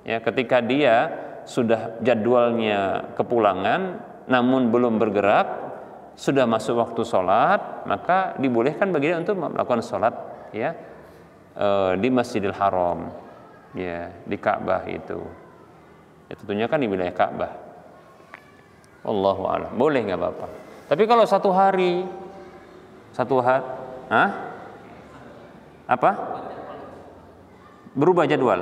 Ya, ketika dia sudah jadwalnya kepulangan, namun belum bergerak, sudah masuk waktu sholat, maka dibolehkan bagi dia untuk melakukan sholat ya di Masjidil Haram, ya di Ka'bah itu. Ya, tentunya kan di wilayah Ka'bah. Wallahu a'lam. Boleh nggak apa-apa. Tapi kalau 1 hari, berubah jadwal.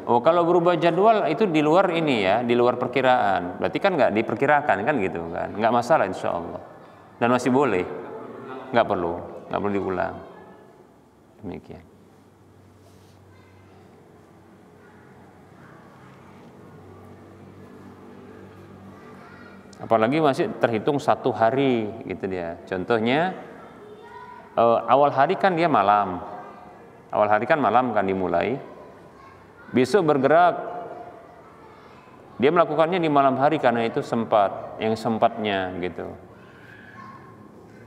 Oh, kalau berubah jadwal itu di luar ini ya, di luar perkiraan. Berarti kan nggak diperkirakan kan gitu kan, nggak masalah insya Allah. Dan masih boleh, nggak perlu diulang. Demikian. Apalagi masih terhitung 1 hari gitu dia. Contohnya awal hari kan dia malam. Awal hari kan malam kan dimulai. Besok bergerak. Dia melakukannya di malam hari karena itu sempatnya gitu.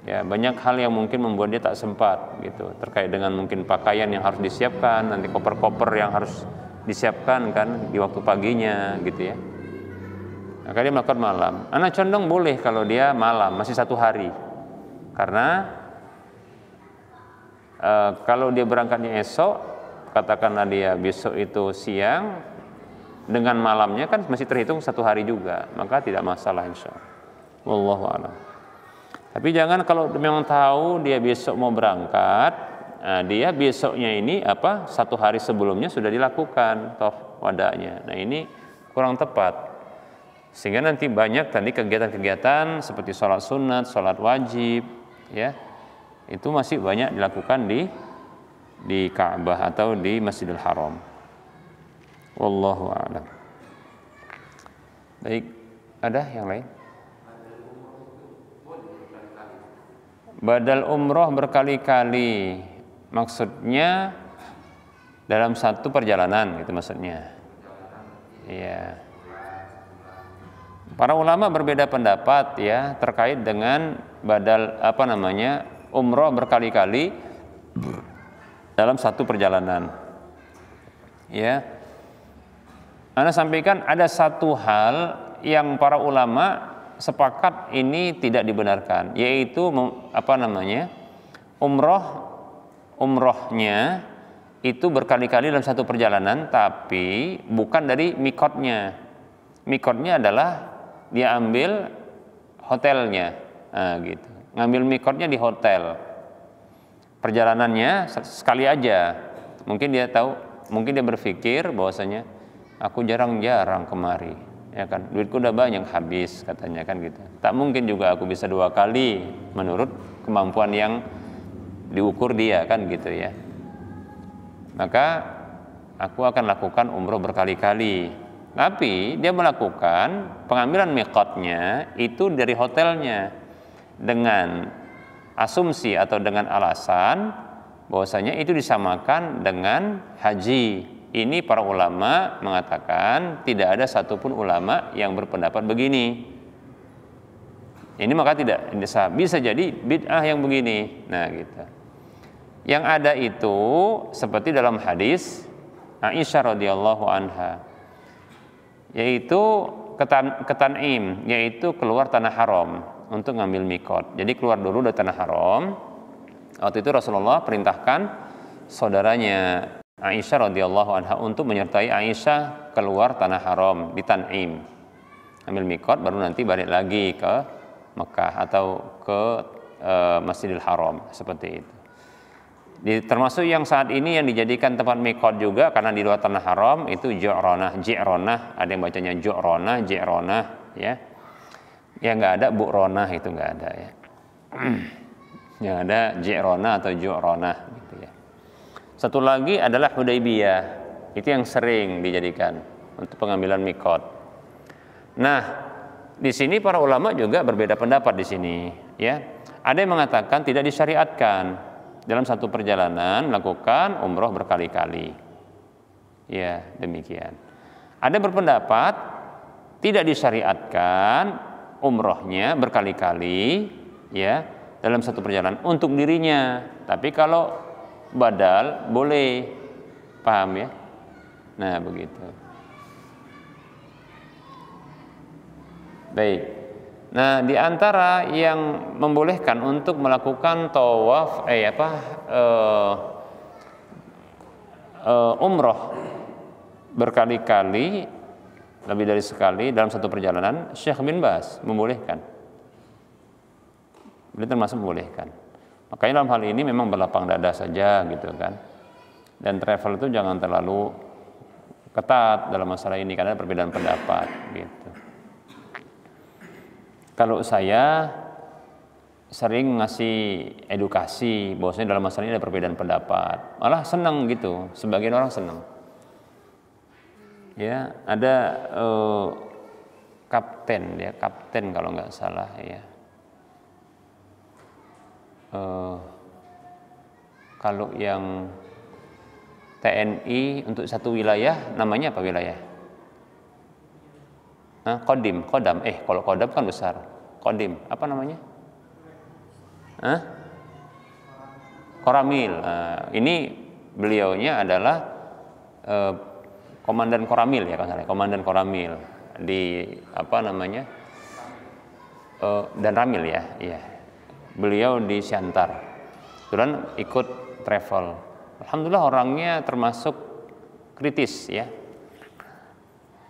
Ya, banyak hal yang mungkin membuat dia tak sempat gitu. Terkait dengan mungkin pakaian yang harus disiapkan, nanti koper-koper yang harus disiapkan kan di waktu paginya gitu ya. maka dia melakukan malam. Ana condong boleh kalau dia malam, masih 1 hari. Karena kalau dia berangkatnya esok, katakanlah dia besok itu siang, dengan malamnya kan masih terhitung 1 hari juga, maka tidak masalah insyaallah. Wallahu a'lam. Tapi jangan kalau memang tahu dia besok mau berangkat, dia besoknya ini 1 hari sebelumnya sudah dilakukan toh wada'nya. Nah ini kurang tepat. Sehingga nanti banyak tadi kegiatan-kegiatan seperti sholat sunat, sholat wajib, ya itu masih banyak dilakukan di Ka'bah atau di Masjidil Haram. Wallahu a'lam. Baik, ada yang lain? Badal umroh berkali-kali, maksudnya dalam satu perjalanan, gitu maksudnya. Iya. Para ulama berbeda pendapat ya terkait dengan badal umroh berkali-kali dalam satu perjalanan. Ya. Ana sampaikan ada satu hal yang para ulama sepakat ini tidak dibenarkan, yaitu umrohnya itu berkali-kali dalam satu perjalanan, tapi bukan dari mikotnya. Mikotnya adalah dia ambil hotelnya, gitu. Ngambil mikotnya di hotel. Perjalanannya sekali aja. Mungkin dia berpikir bahwasanya aku jarang-jarang kemari. Ya kan, duitku udah banyak habis katanya kan gitu. Tak mungkin juga aku bisa 2 kali menurut kemampuan yang diukur dia kan gitu ya. Maka aku akan lakukan umroh berkali-kali. Tapi dia melakukan pengambilan miqatnya itu dari hotelnya dengan asumsi atau dengan alasan bahwasanya itu disamakan dengan haji. Ini para ulama mengatakan tidak ada satupun ulama yang berpendapat begini. Ini maka tidak bisa jadi bid'ah yang begini. Nah, gitu. Yang ada itu seperti dalam hadis Aisyah radhiyallahu anha, yaitu ketan'im, yaitu keluar tanah haram untuk ngambil mikot. Jadi keluar dulu dari tanah haram. Waktu itu Rasulullah perintahkan saudaranya Aisyah radhiyallahu anha untuk menyertai Aisyah keluar tanah haram di Tan'im, ambil mikot, baru nanti balik lagi ke Mekah atau ke Masjidil Haram seperti itu. Termasuk yang saat ini yang dijadikan tempat mikot juga karena di luar tanah haram itu Ji'ronah, ada yang bacanya Ji'ronah, ya. Ya nggak ada Bu'ronah, itu nggak ada ya. Yang ada Ji'ronah atau Ji'ronah gitu ya. Satu lagi adalah Hudaybiyah, itu yang sering dijadikan untuk pengambilan mikot. Nah, di sini para ulama juga berbeda pendapat di sini, ya. Ada yang mengatakan tidak disyariatkan dalam satu perjalanan melakukan umroh berkali-kali. Ya, demikian. Ada yang berpendapat tidak disyariatkan umrohnya berkali-kali, ya, dalam satu perjalanan untuk dirinya. Tapi kalau badal boleh, paham ya? Nah, begitu. Baik. Nah, di antara yang membolehkan untuk melakukan tawaf umroh berkali-kali, lebih dari sekali dalam satu perjalanan, Syekh bin Baz membolehkan. Beliau termasuk membolehkan. Makanya dalam hal ini memang berlapang dada saja gitu kan. Dan travel itu jangan terlalu ketat dalam masalah ini karena perbedaan pendapat gitu. Kalau saya sering ngasih edukasi bahwasanya dalam masalah ini ada perbedaan pendapat, malah senang gitu, sebagian orang senang. Ya, ada kapten kalau nggak salah ya. Kalau yang TNI untuk satu wilayah namanya apa wilayah? Kodam. Kalau Kodam kan besar. Kodim, apa namanya? Koramil. Ini beliaunya adalah Komandan Koramil ya kan? Komandan Koramil. di apa namanya dan Ramil ya, iya. Beliau di Siantar, kemudian ikut travel. Alhamdulillah orangnya termasuk kritis ya,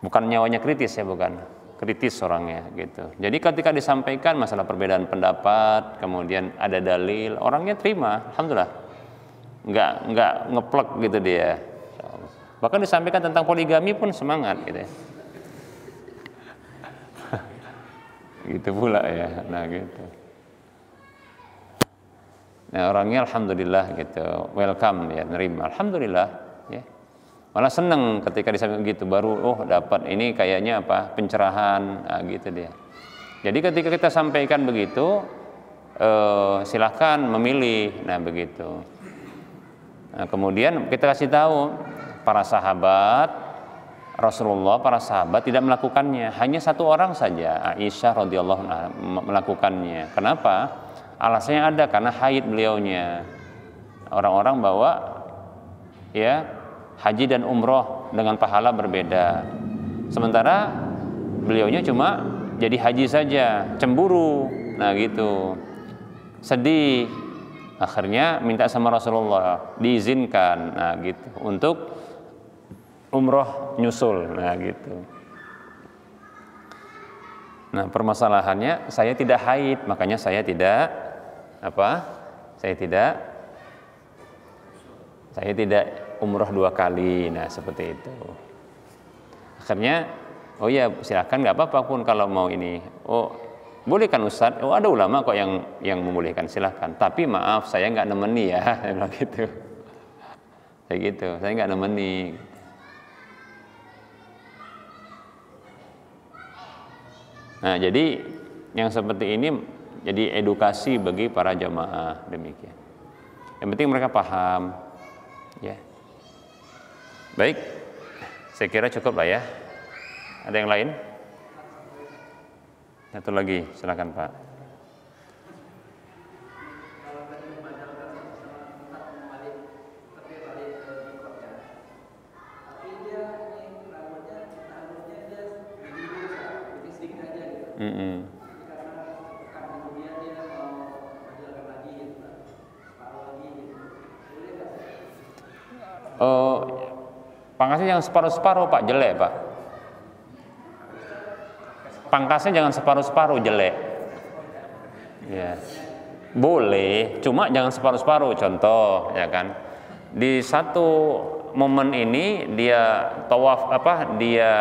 bukan nyawanya kritis ya, bukan kritis orangnya gitu. Jadi ketika disampaikan masalah perbedaan pendapat, kemudian ada dalil, orangnya terima, alhamdulillah, nggak ngeplek gitu dia. Bahkan disampaikan tentang poligami pun semangat gitu ya. Gitu pula ya, nah gitu. Nah orangnya alhamdulillah gitu, welcome ya, nerima, alhamdulillah ya. Malah seneng ketika disampaikan gitu, baru dapat ini kayaknya apa pencerahan, nah, gitu dia. Jadi ketika kita sampaikan begitu, silahkan memilih, nah begitu. Nah, kemudian kita kasih tahu para sahabat Rasulullah, para sahabat tidak melakukannya, hanya satu orang saja, Aisyah radhiyallahu anha melakukannya. Kenapa? Alasannya ada, karena haid beliaunya. Orang-orang bawa ya haji dan umroh dengan pahala berbeda. Sementara beliaunya cuma jadi haji saja, cemburu. Nah gitu. Sedih. Akhirnya minta sama Rasulullah diizinkan, nah gitu, untuk umroh nyusul, nah gitu. Nah permasalahannya saya tidak haid, makanya saya tidak saya tidak umroh 2 kali, nah seperti itu. Akhirnya oh ya silakan, nggak apa-apa pun kalau mau ini. Oh boleh kan Ustadz? Oh ada ulama kok yang membolehkan, silahkan. Tapi maaf saya nggak nemeni ya, saya bilang gitu. Kayak gitu, saya nggak nemeni. Nah jadi yang seperti ini jadi edukasi bagi para jamaah, demikian. Yang penting mereka paham, ya. Baik, saya kira cukup lah ya. Ada yang lain? Satu lagi, silakan Pak. Pangkasnya jangan separuh-separuh Pak, jelek Pak. Pangkasnya jangan separuh-separuh, jelek. Ya. Boleh, cuma jangan separuh-separuh. Contoh, ya kan. Di satu momen ini dia tawaf dia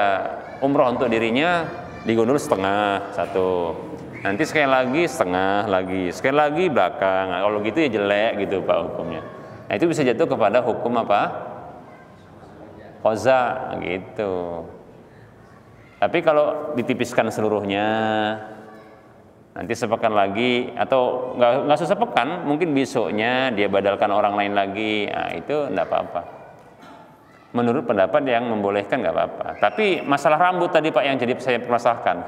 umroh untuk dirinya digundul setengah satu. Nanti sekali lagi setengah lagi, sekali lagi belakang. Nah, kalau gitu ya jelek gitu Pak hukumnya. Nah, itu bisa jatuh kepada hukum apa? Qaza gitu. Tapi kalau ditipiskan seluruhnya, nanti sepekan lagi atau nggak sepekan, mungkin besoknya dia badalkan orang lain lagi, nah itu enggak apa-apa. Menurut pendapat yang membolehkan nggak apa-apa. Tapi masalah rambut tadi Pak yang jadi saya permasalahkan.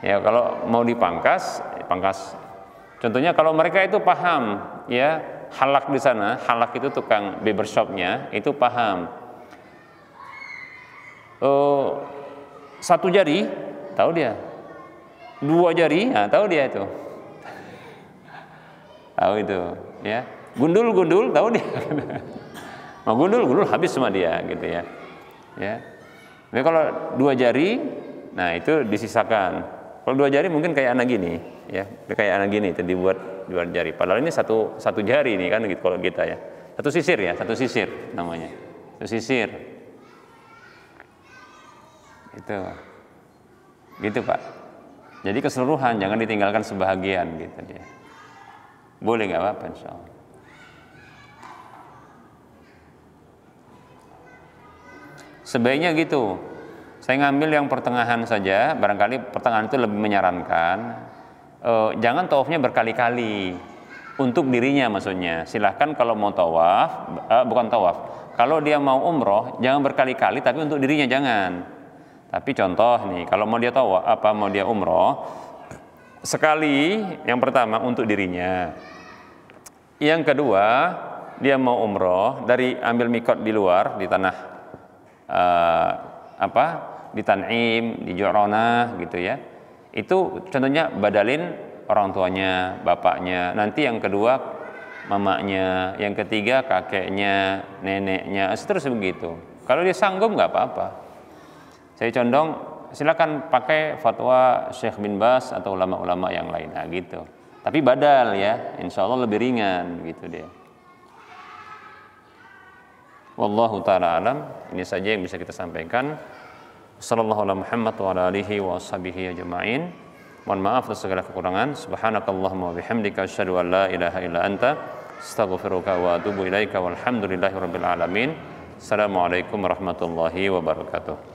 Ya kalau mau dipangkas, pangkas. Contohnya kalau mereka itu paham, ya halak di sana, halak itu tukang barbershopnya itu paham. Satu jari, tahu dia. 2 jari, nah tahu dia itu. Tahu itu, ya. Gundul, tahu dia. Mau gundul habis sama dia, gitu ya. Ya. Tapi kalau 2 jari, nah itu disisakan. Kalau 2 jari mungkin kayak anak gini, ya. Kayak anak gini itu dibuat 2 jari. Padahal ini satu jari nih kan gitu kalau kita ya. Satu sisir namanya. Satu sisir. Itu. Gitu Pak. Jadi keseluruhan, jangan ditinggalkan sebahagian gitu dia. Boleh nggak apa-apa insyaallah. Sebaiknya gitu. Saya ngambil yang pertengahan saja, barangkali pertengahan itu lebih menyarankan. Jangan tawafnya berkali-kali untuk dirinya maksudnya. Silahkan kalau mau tawaf, bukan tawaf. Kalau dia mau umroh, jangan berkali-kali, tapi untuk dirinya jangan. Tapi contoh nih, kalau mau dia tawaf, mau dia umroh, sekali yang pertama untuk dirinya. Yang kedua, dia mau umroh dari ambil mikot di luar di tanah ditan'im, di ju'ronah gitu ya. Itu contohnya badalin orang tuanya, bapaknya. Nanti yang kedua mamanya, yang ketiga kakeknya, neneknya, seterusnya begitu. Kalau dia sanggup nggak apa-apa. Saya condong silakan pakai fatwa Syekh bin Bas atau ulama-ulama yang lain, nah gitu. Tapi badal ya, insya Allah lebih ringan gitu dia. Wallahu ta'ala alam. Ini saja yang bisa kita sampaikan. Sallallahu alaihi Muhammad wa ala alihi wa ashabihi ajma'in. Mohon maaf atas segala kekurangan. Subhanakallahumma wa bihamdika asyhadu an la ilaha illa anta astaghfiruka wa atubu ilaika walhamdulillahi rabbil alamin. Assalamualaikum warahmatullahi wabarakatuh.